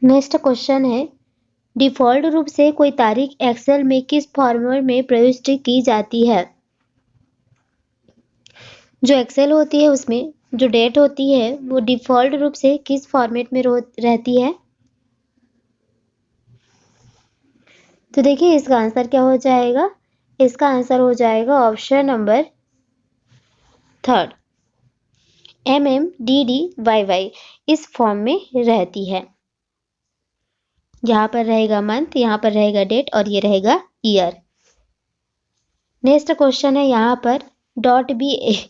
Next question है, default रूप से कोई तारीख एक्सेल में किस फॉर्मेट में प्रविष्ट की जाती है? जो एक्सेल होती है उसमें जो डेट होती है वो डिफ़ॉल्ट रूप से किस फॉर्मेट में रहती है? तो देखिए इसका आंसर क्या हो जाएगा? इसका आंसर हो जाएगा ऑप्शन नंबर 3 MMDDYY इस फॉर्म में रहती है। यहाँ पर रहेगा मंथ, यहाँ पर रहेगा डेट और ये रहेगा ईयर। नेक्स्ट क्वेश्चन है यहाँ पर .BAS,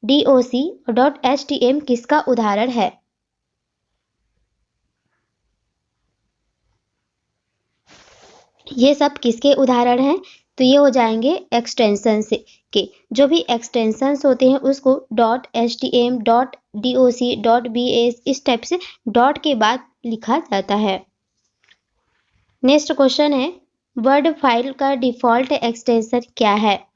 .DOC और .HTM किसका उदाहरण है? ये सब किसके उदाहरण हैं? तो ये हो जाएंगे एक्सटेंशन से के। जो भी एक्सटेंशंस होते हैं उसको .HTM, .DOC, .BAS इस टाइप से डॉट के बाद लिखा जाता है। नेक्स्ट क्वेश्चन है, वर्ड फाइल का डिफ़ॉल्ट एक्सटेंशन क्या है?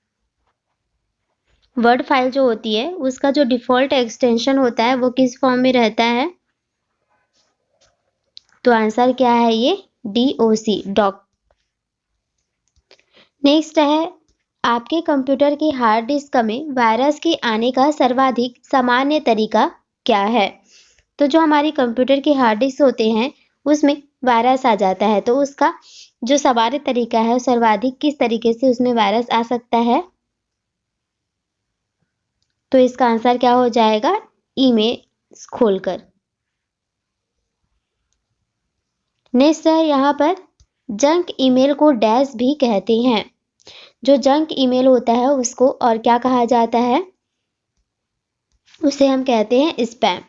वर्ड फाइल जो होती है उसका जो डिफ़ॉल्ट एक्सटेंशन होता है वो किस फॉर्म में रहता है? तो आंसर क्या है ये? DOC, dock. नेक्स्ट है, आपके कंप्यूटर के हार्ड डिस्क में वायरस के आने का सर्वाधिक सामान्य तरीका क्या है? तो जो हमारी कंप्यूटर के हार्ड डिस्क होते हैं उसमें वायरस आ जाता है तो उसका जो सामान्य तरीका है सर्वाधिक किस तरीके से उसमें वायरस आ सकता है? तो इसका आंसर क्या हो जाएगा? ईमेल खोलकर। नेक्स्ट है यहाँ पर, जंक ईमेल को डैश भी कहते हैं। जो जंक ईमेल होता है उसको और क्या कहा जाता है? उसे हम कहते हैं स्पैम।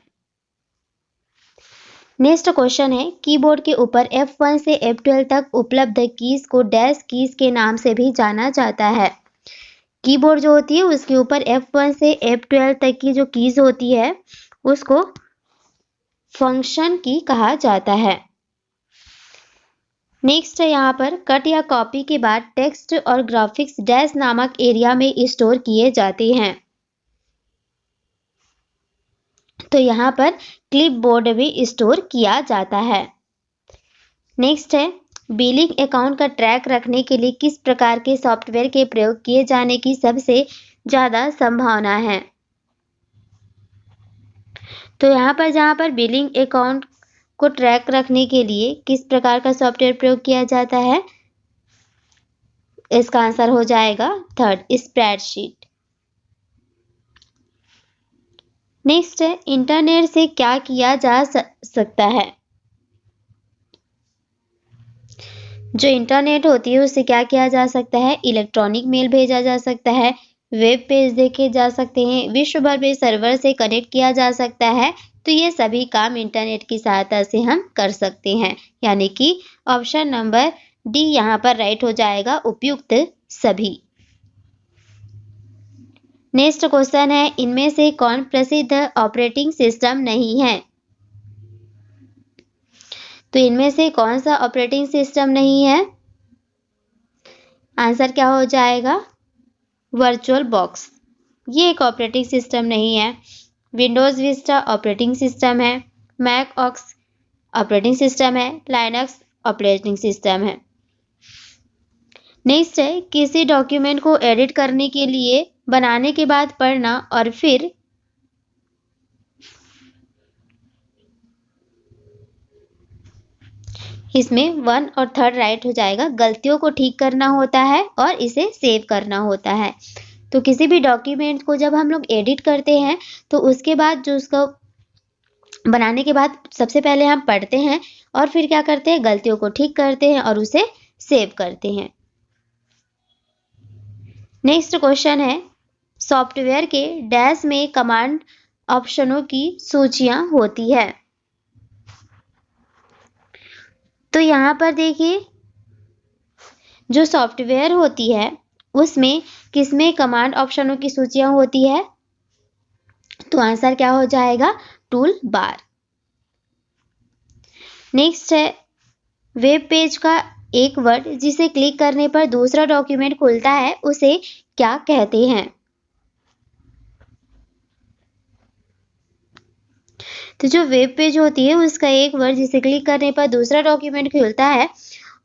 नेक्स्ट क्वेश्चन है, कीबोर्ड के ऊपर F1 से F12 तक उपलब्ध कीज को डैश कीज के नाम से भी जाना जाता है। कीबोर्ड जो होती है उसके ऊपर F1 से F12 तक की जो कीज होती है उसको फंक्शन की कहा जाता है। नेक्स्ट है यहाँ पर, कट या कॉपी के बाद टेक्स्ट और ग्राफिक्स डैश नामक एरिया में स्टोर किए जाते हैं। तो यहाँ पर क्लिपबोर्ड भी स्टोर किया जाता है। नेक्स्ट है, बिलिंग अकाउंट का ट्रैक रखने के लिए किस प्रकार के सॉफ्टवेयर के प्रयोग किए जाने की सबसे ज़्यादा संभावना है? तो यहाँ पर जहाँ पर बिलिंग अकाउंट को ट्रैक रखने के लिए किस प्रकार का सॉफ्टवेयर प्रयोग किया जाता है? इसका आंसर हो जाएगा 3 स्प्रेडशीट। नेक्स्ट है, इंटरनेट से क्या किया जा सकता है? जो इंटरनेट होती है उससे क्या किया जा सकता है? इलेक्ट्रॉनिक मेल भेजा जा सकता है, वेब पेज देखे जा सकते हैं, विश्व भर में सर्वर से कनेक्ट किया जा सकता है। तो ये सभी काम इंटरनेट की सहायता से हम कर सकते हैं, यानी कि ऑप्शन नंबर डी यहाँ पर राइट हो जाएगा, उपयुक्त सभी। नेक्स्ट क्वेश्चन है, इनमें से कौन प्रसिद्ध ऑपरेटिंग सिस्टम नहीं है? तो इनमें से कौन सा ऑपरेटिंग सिस्टम नहीं है? आंसर क्या हो जाएगा? वर्चुअल बॉक्स, ये एक ऑपरेटिंग सिस्टम नहीं है। विंडोज़ विस्टा ऑपरेटिंग सिस्टम है, मैक ऑक्स ऑपरेटिंग सिस्टम है, लाइनक्स ऑपरेटिंग सिस्टम है। नेक्स्ट है, किसी डॉक्यूमेंट को एडिट करने के लिए बनाने के बाद पढ़ना और फिर इसमें 1 और 3 राइट हो जाएगा। गलतियों को ठीक करना होता है और इसे सेव करना होता है। तो किसी भी डॉक्यूमेंट को जब हम लोग एडिट करते हैं तो उसके बाद जो उसको बनाने के बाद सबसे पहले हम पढ़ते हैं और फिर क्या करते हैं? गलतियों को ठीक करते हैं और उसे सेव करते हैं। नेक्स्ट क्वेश्चन है, सॉफ्टवेयर के डैश में कमांड ऑप्शनों की सूचियां होती है। तो यहाँ पर देखिए, जो सॉफ्टवेयर होती है उसमें किसमें कमांड ऑप्शनों की सूचियां होती है? तो आंसर क्या हो जाएगा? Tool bar. नेक्स्ट है, वेब पेज का एक वर्ड जिसे क्लिक करने पर दूसरा डॉक्यूमेंट खुलता है उसे क्या कहते हैं? तो जो वेब पेज होती है उसका एक वर्ड जिसे क्लिक करने पर दूसरा डॉक्यूमेंट खुलता है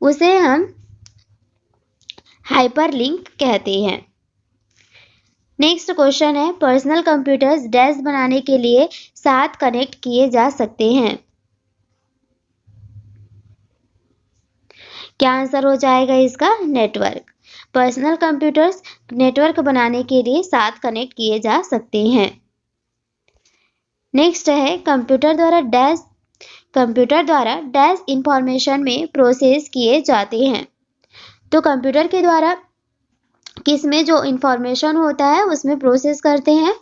उसे हम हाइपरलिंक कहते हैं। नेक्स्ट क्वेश्चन है, पर्सनल कंप्यूटर्स डैश बनाने के लिए साथ कनेक्ट किए जा सकते हैं। क्या आंसर हो जाएगा इसका? नेटवर्क। पर्सनल कंप्यूटर्स नेटवर्क बनाने के लिए साथ कनेक्ट किए जा सकते हैं। नेक्स्ट है, कंप्यूटर द्वारा डैश इंफॉर्मेशन में प्रोसेस किए जाते हैं। तो कंप्यूटर के द्वारा किसमें जो इंफॉर्मेशन होता है उसमें प्रोसेस करते हैं।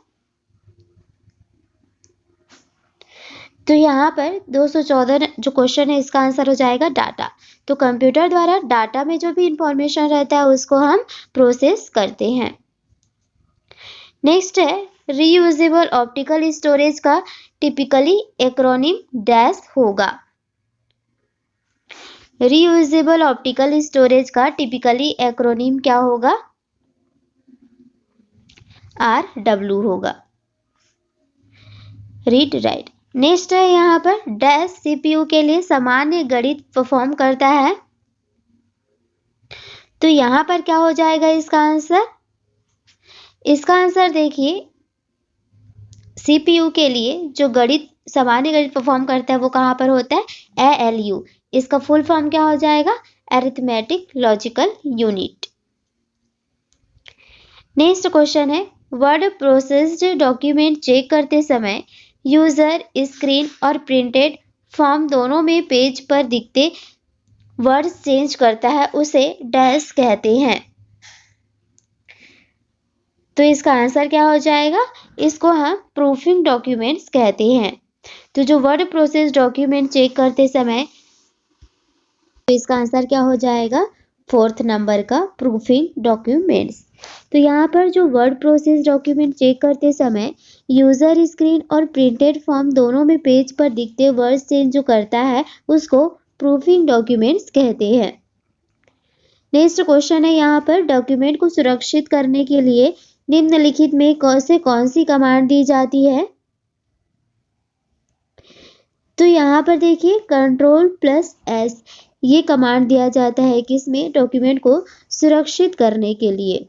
तो यहाँ पर 214 जो क्वेश्चन है इसका आंसर हो जाएगा डाटा। तो कंप्यूटर द्वारा डाटा में जो भी इंफॉर्मेशन रहता है उसको हम प्रोसेस करते हैं। नेक्स्ट है, रीयूजेबल ऑप्टिकल स्टोरेज का टिपिकली एक्रोनिम डैश होगा। रीयूजेबल ऑप्टिकल स्टोरेज का टिपिकली एक्रोनिम क्या होगा? RW होगा। Read write. नेक्स्ट है यहाँ पर, डैश CPU के लिए सामान्य गणित परफॉर्म करता है। तो यहाँ पर क्या हो जाएगा इसका आंसर? इसका आंसर देखिए, CPU के लिए जो सामान्य गणित परफॉर्म करता है वो कहाँ पर होता है? ALU। इसका फुल फॉर्म क्या हो जाएगा? Arithmetic logical unit. Next question है, वर्ड प्रोसेस्ड डॉक्यूमेंट चेक करते समय यूजर स्क्रीन और प्रिंटेड फॉर्म दोनों में पेज पर दिखते वर्ड्स चेंज करता है उसे डैश कहते हैं। तो इसका आंसर क्या हो जाएगा? इसको हम प्रूफिंग डॉक्यूमेंट्स कहते हैं। तो जो वर्ड प्रोसेस डॉक्यूमेंट चेक करते समय, तो इसका आंसर क्या हो जाएगा? 4th नंबर का प्रूफिंग डॉक्यूमेंट्स। तो यहाँ पर जो वर्ड प्रोसेस डॉक्यूमेंट चेक करते समय यूजर स्क्रीन और प्रिंटेड फॉर्म दोनों में पेज पर दिखते वर्ड्स चेंज जो करता है उसको प्रूफिंग डॉक्यूमेंट्स कहते हैं। नेक्स्ट क्वेश्चन है, यहाँ पर डॉक्यूमेंट को सुरक्षित करने के लिए निम्नलिखित में कौन सी कमांड दी जाती है? तो यहाँ पर देखिए, Ctrl+S ये कमांड दिया जाता है किसमें? डॉक्यूमेंट को सुरक्षित करने के लिए।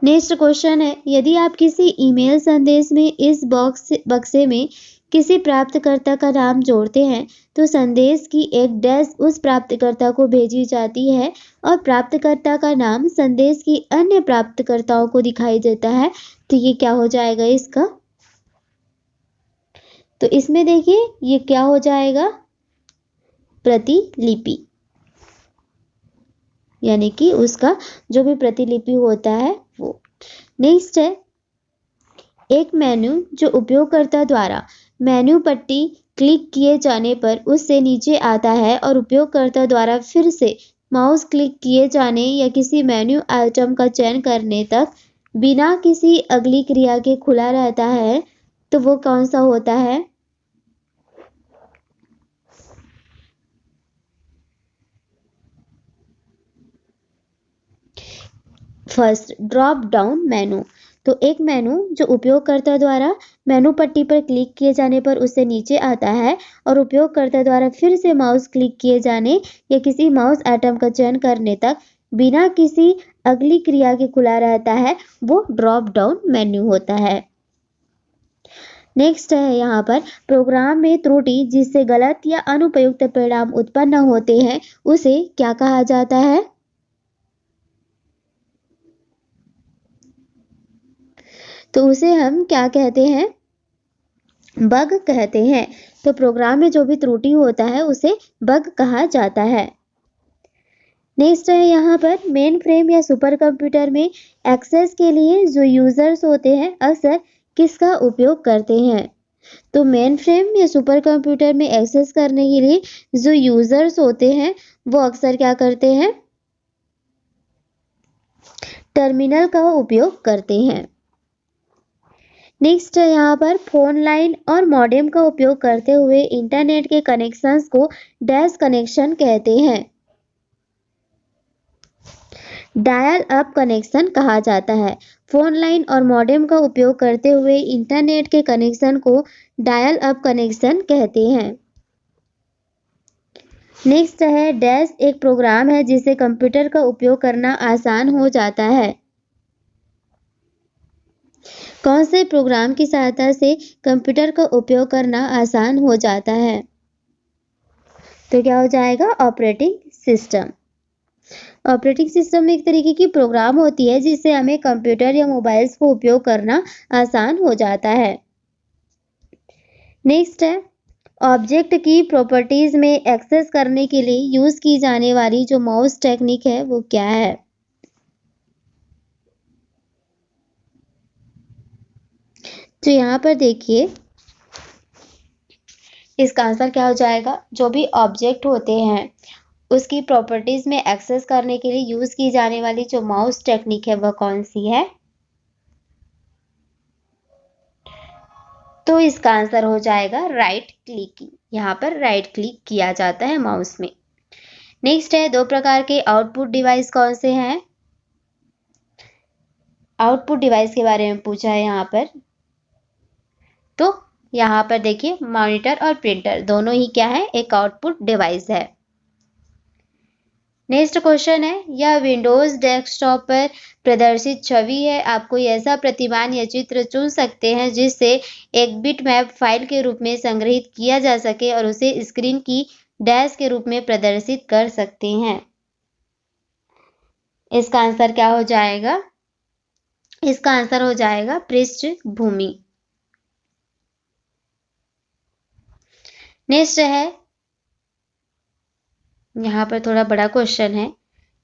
नेक्स्ट क्वेश्चन है, यदि आप किसी ईमेल संदेश में इस बक्से में किसी प्राप्तकर्ता का नाम जोड़ते हैं तो संदेश की एक डैश उस प्राप्तकर्ता को भेजी जाती है और प्राप्तकर्ता का नाम संदेश की अन्य प्राप्तकर्ताओं को दिखाई देता है। तो ये क्या हो जाएगा इसका? तो इसमें देखिए ये क्या हो जाएगा? प्रतिलिपि, यानी कि उसका जो भी प्रतिलिपि होता है वो। नेक्स्ट है, एक मेन्यू जो उपयोगकर्ता द्वारा मेन्यू पट्टी क्लिक किए जाने पर उससे नीचे आता है और उपयोगकर्ता द्वारा फिर से माउस क्लिक किए जाने या किसी मेन्यू आइटम का चयन करने तक बिना किसी अगली क्रिया के खुला रहता है, तो वो कौन सा होता है? First, drop down menu. तो एक मेनू जो उपयोगकर्ता द्वारा मेनू पट्टी पर क्लिक किए जाने पर उससे नीचे आता है और उपयोगकर्ता द्वारा फिर से माउस क्लिक किए जाने या किसी माउस आइटम का चयन करने तक बिना किसी अगली क्रिया के खुला रहता है, वो ड्रॉप डाउन मेन्यू होता है। नेक्स्ट है यहाँ पर, प्रोग्राम में त्रुटि जिससे गलत या अनुपयुक्त परिणाम उत्पन्न होते हैं उसे क्या कहा जाता है? तो उसे हम क्या कहते हैं? बग कहते हैं। तो प्रोग्राम में जो भी त्रुटि होता है उसे बग कहा जाता है। नेक्स्ट है यहाँ पर, मेन फ्रेम या सुपर कंप्यूटर में एक्सेस के लिए जो यूजर्स होते हैं अक्सर किसका उपयोग करते हैं? तो मेन फ्रेम या सुपर कंप्यूटर में एक्सेस करने के लिए जो यूजर्स होते हैं वो अक्सर क्या करते हैं? टर्मिनल का उपयोग करते हैं। नेक्स्ट है यहाँ पर, फोन लाइन और मॉडेम का उपयोग करते हुए इंटरनेट के कनेक्शंस को डैश कनेक्शन कहते हैं। डायल अप कनेक्शन कहा जाता है। फोन लाइन और मॉडेम का उपयोग करते हुए इंटरनेट के कनेक्शन को डायल अप कनेक्शन कहते हैं। नेक्स्ट है डैश एक प्रोग्राम है जिससे कंप्यूटर का उपयोग करना आसान हो जाता है। कौन से प्रोग्राम की सहायता से कंप्यूटर का उपयोग करना आसान हो जाता है? तो क्या हो जाएगा? Operating system. ऑपरेटिंग सिस्टम एक तरीके की प्रोग्राम होती है जिससे हमें कंप्यूटर या मोबाइल्स को उपयोग करना आसान हो जाता है। नेक्स्ट है ऑब्जेक्ट की प्रॉपर्टीज में एक्सेस करने के लिए यूज की जाने वाली जो माउस टेक्निक है वो क्या है? तो यहाँ पर देखिए इसका आंसर क्या हो जाएगा? जो भी ऑब्जेक्ट होते हैं उसकी प्रॉपर्टीज में एक्सेस करने के लिए यूज की जाने वाली जो माउस टेक्निक है वह कौन सी है? तो इसका आंसर हो जाएगा राइट क्लिकिंग। यहाँ पर राइट क्लिक किया जाता है माउस में। नेक्स्ट है दो प्रकार के आउटपुट डिवाइस कौन से हैं? आउटपुट डिवाइस के बारे में पूछा है यहाँ पर। तो यहाँ पर देखिए मॉनिटर और प्रिंटर दोनों ही क्या है? एक आउटपुट डिवाइस है। नेक्स्ट क्वेश्चन है यह विंडोज डेस्कटॉप पर प्रदर्शित छवि है। आप कोई ऐसा प्रतिमान या चित्र चुन सकते हैं जिससे एक बिटमैप फाइल के रूप में संग्रहित किया जा सके और उसे स्क्रीन की डैश के रूप में प्रदर्शित कर सकते हैं। इसका आंसर क्या हो जाएगा? इसका आंसर हो जाएगा पृष्ठभूमि। नेक्स्ट है यहाँ पर थोड़ा बड़ा क्वेश्चन है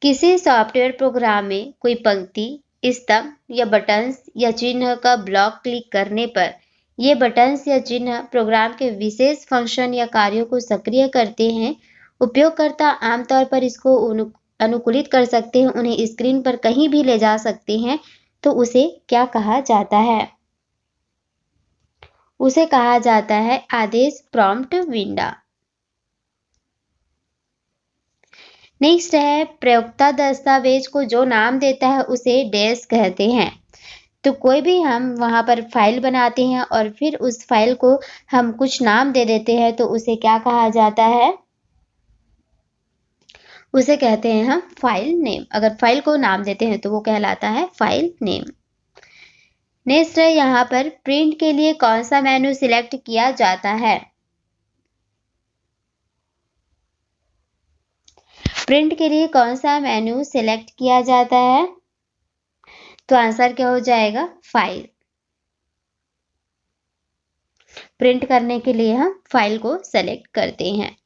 किसी सॉफ्टवेयर प्रोग्राम में कोई पंक्ति स्तंभ या बटन्स या चिन्ह का ब्लॉक क्लिक करने पर ये बटन्स या चिन्ह प्रोग्राम के विशेष फंक्शन या कार्यों को सक्रिय करते हैं। उपयोगकर्ता आमतौर पर इसको अनुकूलित कर सकते हैं, उन्हें स्क्रीन पर कहीं भी ले जा सकते हैं। तो उसे क्या कहा जाता है? उसे कहा जाता है आदेश प्रॉम्प्ट विंडो। नेक्स्ट है प्रयोक्ता दस्तावेज को जो नाम देता है उसे डैश कहते हैं। तो कोई भी हम वहां पर फाइल बनाते हैं और फिर उस फाइल को हम कुछ नाम दे देते हैं तो उसे क्या कहा जाता है? उसे कहते हैं हम फाइल नेम। अगर फाइल को नाम देते हैं तो वो कहलाता है फाइल नेम। नेक्स्ट है यहाँ पर प्रिंट के लिए कौन सा मेनू सिलेक्ट किया जाता है? प्रिंट के लिए कौन सा मेन्यू सिलेक्ट किया जाता है? तो आंसर क्या हो जाएगा? फाइल। प्रिंट करने के लिए हम फाइल को सेलेक्ट करते हैं।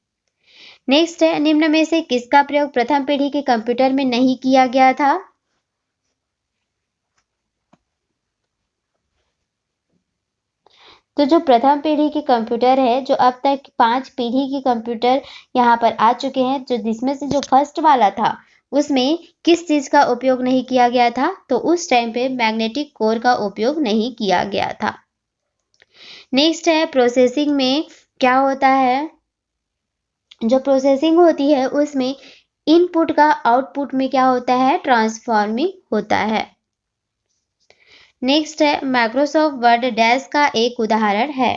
नेक्स्ट है निम्न में से किसका प्रयोग प्रथम पीढ़ी के कंप्यूटर में नहीं किया गया था? तो जो प्रथम पीढ़ी के कंप्यूटर है, जो अब तक 5 पीढ़ी के कंप्यूटर यहाँ पर आ चुके हैं, जो जिसमें से जो फर्स्ट वाला था उसमें किस चीज का उपयोग नहीं किया गया था? तो उस टाइम पे मैग्नेटिक कोर का उपयोग नहीं किया गया था। नेक्स्ट है प्रोसेसिंग में क्या होता है? जो प्रोसेसिंग होती है उसमें इनपुट का आउटपुट में क्या होता है? ट्रांसफॉर्मिंग होता है। नेक्स्ट है माइक्रोसॉफ्ट वर्ड डैश का एक उदाहरण है।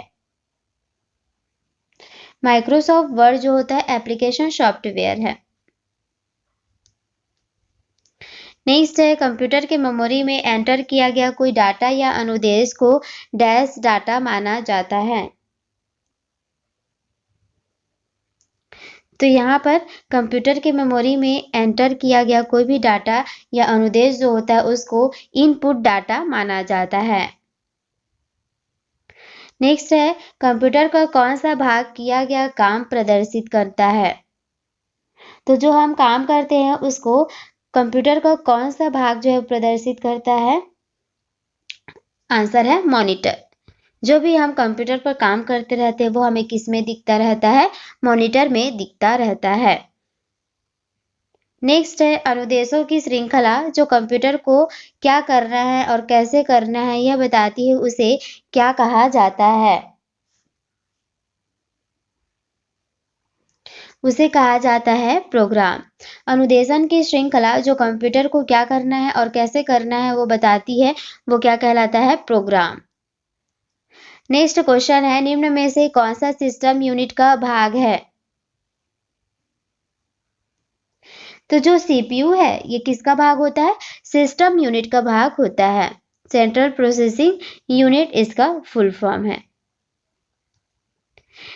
माइक्रोसॉफ्ट वर्ड जो होता है एप्लीकेशन सॉफ्टवेयर है। नेक्स्ट है कंप्यूटर के मेमोरी में एंटर किया गया कोई डाटा या अनुदेश को डैश डाटा माना जाता है। तो यहाँ पर कंप्यूटर के मेमोरी में एंटर किया गया कोई भी डाटा या अनुदेश जो होता है उसको इनपुट डाटा माना जाता है। नेक्स्ट है कंप्यूटर का कौन सा भाग किया गया काम प्रदर्शित करता है? तो जो हम काम करते हैं उसको कंप्यूटर का कौन सा भाग जो है प्रदर्शित करता है? आंसर है मॉनिटर। जो भी हम कंप्यूटर पर काम करते रहते हैं वो हमें किस में दिखता रहता है? मॉनिटर में दिखता रहता है। नेक्स्ट है अनुदेशों की श्रृंखला जो कंप्यूटर को क्या करना है और कैसे करना है यह बताती है, उसे क्या कहा जाता है? उसे कहा जाता है प्रोग्राम। अनुदेशन की श्रृंखला जो कंप्यूटर को क्या करना है और कैसे करना है वो बताती है, वो क्या कहलाता है? प्रोग्राम। नेक्स्ट क्वेश्चन है, निम्न में से कौन सा सिस्टम यूनिट का भाग है? तो जो सीपीयू है ये किसका भाग होता है? सिस्टम यूनिट का भाग होता है। सेंट्रल प्रोसेसिंग यूनिट इसका फुल फॉर्म है।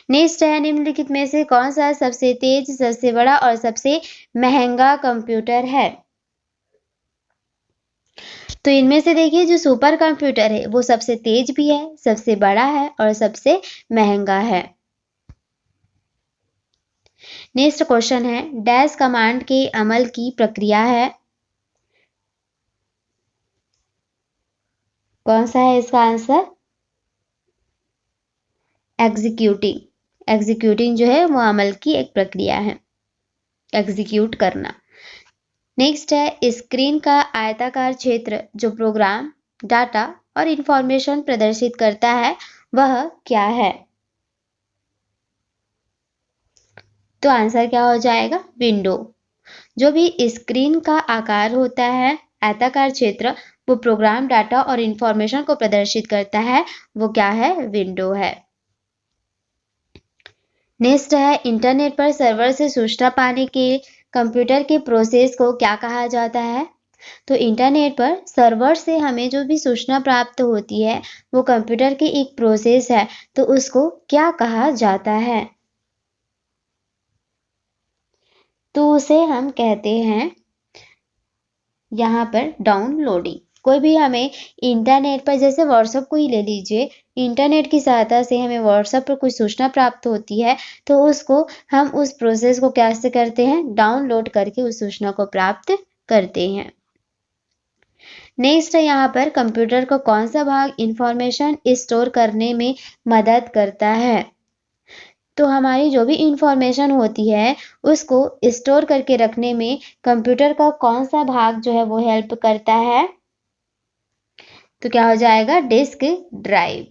नेक्स्ट है, निम्नलिखित में से कौन सा सबसे तेज, सबसे बड़ा और सबसे महंगा कंप्यूटर है? तो इनमें से देखिए जो सुपर कंप्यूटर है वो सबसे तेज भी है, सबसे बड़ा है और सबसे महंगा है। नेक्स्ट क्वेश्चन है, डैश कमांड के अमल की प्रक्रिया है? कौन सा है इसका आंसर? एग्जीक्यूटिंग। एग्जीक्यूटिंग जो है वो अमल की एक प्रक्रिया है, एग्जीक्यूट करना। नेक्स्ट है, स्क्रीन का आयताकार क्षेत्र जो प्रोग्राम, डाटा और इंफॉर्मेशन प्रदर्शित करता है वह क्या है? तो आंसर क्या हो जाएगा? विंडो। जो भी स्क्रीन का आकार होता है, आयताकार क्षेत्र, वो प्रोग्राम, डाटा और इंफॉर्मेशन को प्रदर्शित करता है, वो क्या है? विंडो है। नेक्स्ट है, इंटरनेट पर सर्वर से सूचना पाने के कंप्यूटर के प्रोसेस को क्या कहा जाता है? तो इंटरनेट पर सर्वर से हमें जो भी सूचना प्राप्त होती है वो कंप्यूटर की एक प्रोसेस है, तो उसको क्या कहा जाता है? तो उसे हम कहते हैं यहाँ पर डाउनलोडिंग। कोई भी हमें इंटरनेट पर, जैसे व्हाट्सएप को ही ले लीजिए, इंटरनेट की सहायता से हमें व्हाट्सएप पर कोई सूचना प्राप्त होती है तो उसको हम उस प्रोसेस को कैसे करते हैं? डाउनलोड करके उस सूचना को प्राप्त करते हैं। नेक्स्ट है, यहाँ पर कंप्यूटर का कौन सा भाग इंफॉर्मेशन स्टोर करने में मदद करता है? तो हमारी जो भी इंफॉर्मेशन होती है उसको स्टोर करके रखने में कंप्यूटर का कौन सा भाग जो है वो हेल्प करता है? तो क्या हो जाएगा? Disk drive.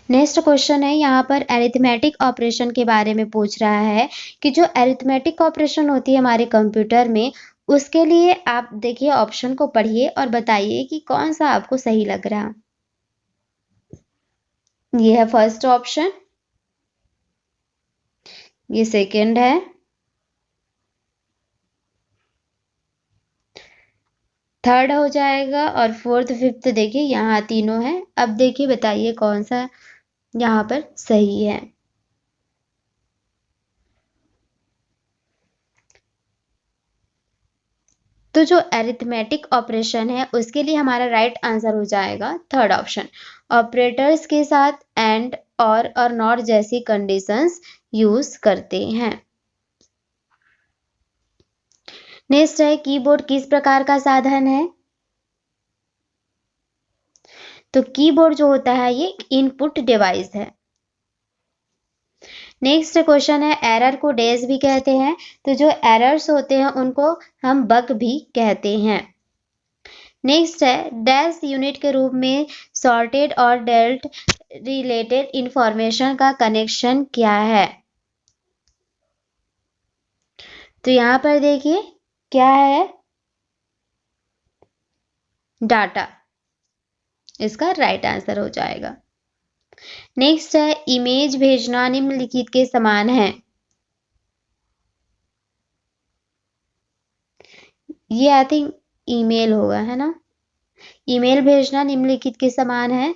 नेक्स्ट क्वेश्चन है, यहाँ पर अरिथमेटिक ऑपरेशन के बारे में पूछ रहा है कि जो अरिथमेटिक ऑपरेशन होती है हमारे कंप्यूटर में, उसके लिए आप देखिए ऑप्शन को पढ़िए और बताइए कि कौन सा आपको सही लग रहा। ये है फर्स्ट ऑप्शन, ये सेकंड है, थर्ड हो जाएगा और फोर्थ फिफ्थ देखिए यहाँ तीनों है। अब देखिए बताइए कौन सा यहाँ पर सही है। तो जो अरिथमेटिक ऑपरेशन है उसके लिए हमारा राइट आंसर हो जाएगा थर्ड ऑप्शन। ऑपरेटर्स के साथ एंड और नॉट जैसी कंडीशंस यूज करते हैं। नेक्स्ट है, कीबोर्ड किस प्रकार का साधन है? तो कीबोर्ड जो होता है ये इनपुट डिवाइस है। नेक्स्ट क्वेश्चन है, एरर को डैश भी कहते हैं, तो जो एरर्स होते हैं उनको हम बग भी कहते हैं। नेक्स्ट है, डैश यूनिट के रूप में सॉर्टेड और डेल्ट रिलेटेड इंफॉर्मेशन का कनेक्शन क्या है? तो यहाँ पर देखिए क्या है? डाटा इसका राइट आंसर हो जाएगा। नेक्स्ट है, इमेज भेजना निम्नलिखित के समान है। ये आई थिंक ईमेल होगा, है ना? ईमेल भेजना निम्नलिखित के समान है।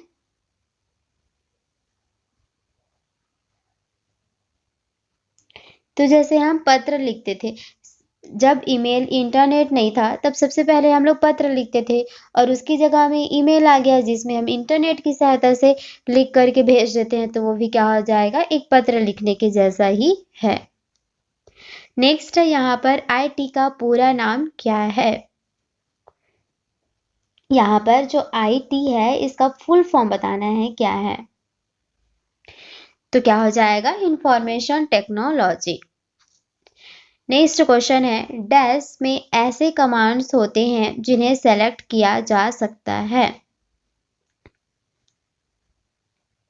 तो जैसे हम पत्र लिखते थे, जब ईमेल इंटरनेट नहीं था तब सबसे पहले हम लोग पत्र लिखते थे और उसकी जगह में ईमेल आ गया जिसमें हम इंटरनेट की सहायता से लिख करके भेज देते हैं, तो वो भी क्या हो जाएगा? एक पत्र लिखने के जैसा ही है। नेक्स्ट है, यहाँ पर आईटी का पूरा नाम क्या है? यहाँ पर जो आईटी है इसका फुल फॉर्म बताना है क्या है? तो क्या हो जाएगा? Information technology. नेक्स्ट क्वेश्चन है, डैश में ऐसे कमांड्स होते हैं जिन्हें सेलेक्ट किया जा सकता है।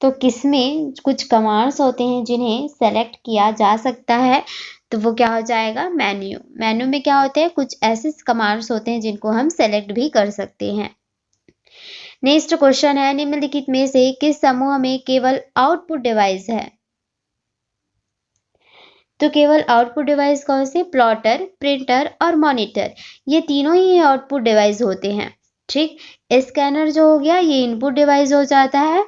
तो किसमें कुछ कमांड्स होते हैं जिन्हें सेलेक्ट किया जा सकता है, तो वो क्या हो जाएगा, मेन्यू। मेन्यू में क्या होते हैं, कुछ ऐसे कमांड्स होते हैं जिनको हम सेलेक्ट भी कर सकते हैं। नेक्स्ट क्वेश्चन है, निम्नलिखित में से किस समूह में केवल आउटपुट डिवाइस है? तो केवल आउटपुट डिवाइस कौन से, प्लॉटर, प्रिंटर और मॉनिटर, ये तीनों ही आउटपुट डिवाइस होते हैं। ठीक, स्कैनर जो हो गया ये इनपुट डिवाइस हो जाता है।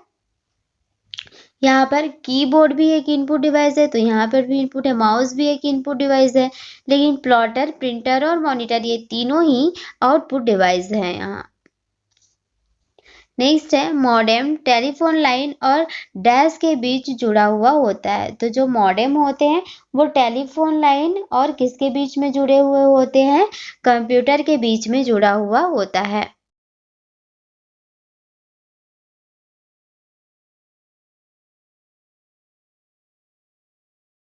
यहाँ पर कीबोर्ड भी एक इनपुट डिवाइस है, तो यहाँ पर भी इनपुट है, माउस भी एक इनपुट डिवाइस है, लेकिन प्लॉटर, प्रिंटर और मॉनिटर ये तीनों ही आउटपुट डिवाइस है यहाँ। नेक्स्ट है, मॉडेम टेलीफोन लाइन और डैश के बीच जुड़ा हुआ होता है। तो जो मॉडेम होते हैं वो टेलीफोन लाइन और किसके बीच में जुड़े हुए होते हैं, कंप्यूटर के बीच में जुड़ा हुआ होता है।